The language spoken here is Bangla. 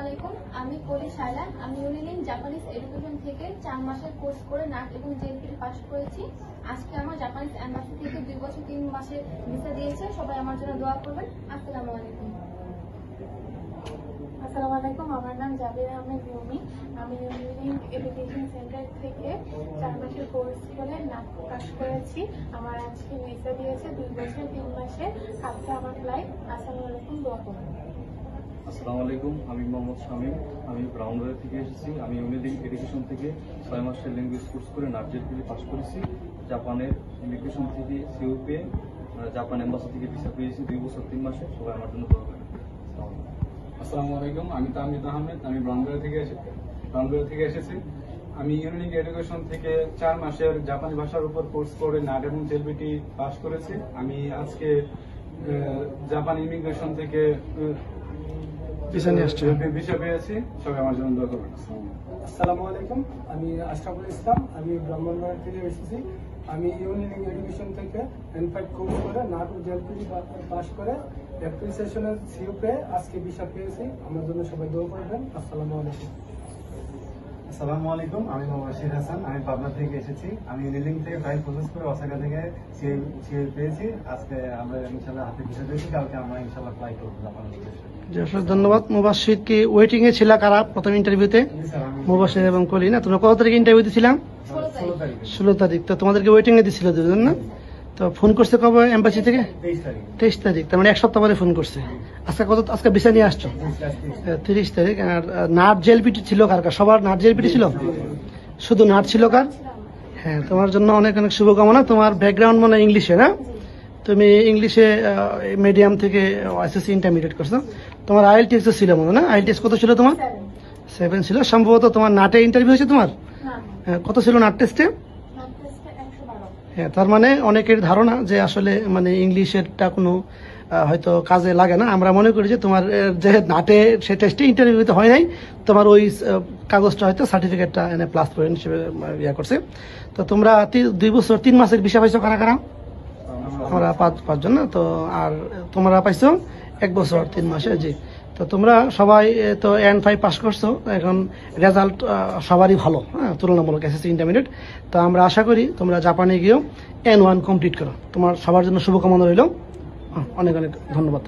আলাইকুম, আমি কলি শায়লা। আমি ইউনিলিং জাপানিজ এডুকেশন থেকে 4 মাসের কোর্স করে নাট এবং জেএলপিটি পাস করেছি। আজকে আমার জাপানিজ এম্বাসি থেকে 2 বছর 3 মাসের ভিসা দিয়েছে। সবাই আমার জন্য দোয়া করবেন। আসসালামু আলাইকুম। আসসালামু আলাইকুম, আমার নাম জাবির আহমেদ রুমি। আমি ইউনিলিং এডুকেশন সেন্টার থেকে 4 মাসের কোর্স করে নাট পাস করেছি। আমার আজকে ভিসা দিয়েছে 2 বছর 3 মাসে। কালকে আমার ফ্লাইট। আসসালামু আলাইকুম, দোয়া করবেন। আসসালামু আলাইকুম, আমি মোহাম্মদ শামীম। আমি ব্রাউনওয়্যার থেকে এসেছি। আমি ইউনিলিং এডুকেশন থেকে 6 মাসের ল্যাঙ্গুয়েজ কোর্স করে নাট জেএলপিটি পাস করেছি। জাপানের ইমিগ্রেশন থেকে সিইউ পেয়ে জাপান এম্বাসি থেকে ভিসা পেয়েছি 2 বছর 3 মাসে। সবাই আমার জন্য দোয়া করবেন। আসসালামু আলাইকুম, আমি তাহমিদ আহমেদ। আমি ব্রাউনওয়্যার থেকে এসেছি। আমি ইউনিলিং এডুকেশন থেকে 4 মাসের জাপানি ভাষার উপর কোর্স করে নাট এবং জেএলপিটি পাস করেছি। আমি আজকে জাপান ইমিগ্রেশন থেকে ভিসা পেয়েছি। সবাই আমার জন্য দোয়া করবেন। আসসালামু আলাইকুম, আমি আশরাফুল ইসলাম। আমি ব্রাহ্মণবাড়িয়া থেকে এসেছি। আমি ইউনিলিং এডুকেশন থেকে N5 কোর্স করে নাট ও জেএলপিটি পাস করে অ্যাপ্রিসিয়েশনের সিইউ পেয়ে আজকে ভিসা পেয়েছি। আমার জন্য সবাই দোয়া করবেন। আসসালামু আলাইকুম। আসসালামু আলাইকুম, আমি মোহাম্মদ রশিদ হাসান। আমি পাবনা থেকে এসেছি। আমি ইউনিলিং থেকে ফাইল প্রসেস করে ওসাকা থেকে সিইউ পেয়েছি। আজকে আমরা ইনশাআল্লাহ হাতে ভিসা পেয়েছি। কালকে আমরা ইনশাআল্লাহ ফ্লাই করবো জাপানের উদ্দেশ্যে। ধন্যবাদ। মুবাশশির কি ওয়েটিং এ ছিল কারা প্রথম ইন্টারভিউতে? মুবাশশির এবং কলি না? তোমরা কত তারিখে ইন্টারভিউ দিছিলাম? 16 তারিখ। তো তোমাদেরকে ওয়েটিং এ দিছিল দুজন না? তো ফোন করছে কবে এম্বাসি থেকে? 23 তারিখ। তার মানে 1 সপ্তাহ পরে ফোন করছে। আজকে ভিসা নিয়ে আসছো 30 তারিখ। আর নাট জেএলপিটি ছিল কার? সবার নাট জেএলপিটি ছিল? শুধু নাট ছিল কার? হ্যাঁ, তোমার জন্য অনেক অনেক শুভকামনা। তোমার ব্যাকগ্রাউন্ড মনে ইংলিশে না? তুমি ইংলিশে মিডিয়াম থেকে এসএসসি ইন্টারমিডিয়েট করছো। তোমার আইএলটিএস ছিল মনে না? আইএলটিএস কত ছিল তোমার? 7 ছিল। সম্ভবত তোমার নাটে ইন্টারভিউ হয়েছে তোমার? কত ছিল নাট টেস্টে? হ্যাঁ, তার মানে অনেকের ধারণা যে আসলে মানে ইংলিশেরটা কোনো হয়তো কাজে লাগে না। আমরা মনে করি যে তোমার যে নাটে সে টেস্টে ইন্টারভিউতে হয় নাই, তোমার ওই কাগজটা হয়তো সার্টিফিকেটটা এনে প্লাস পয়েন্ট হিসেবে ইয়া করছে। তো তোমরা 2 বছর 3 মাসের ভিসা পাইছো কারা কারা? আমরা 5 জন না তো। আর তোমরা পাইছো 1 বছর 3 মাসে। জি, তো তোমরা সবাই তো N5 পাস করছো। এখন রেজাল্ট সবারই ভালো, হ্যাঁ, তুলনামূলক এসএসসি ইন্টারমিডিয়েট। তো আমরা আশা করি তোমরা জাপানে গিয়েও N1 কমপ্লিট করো। তোমার সবার জন্য শুভকামনা রইল। অনেক অনেক ধন্যবাদ।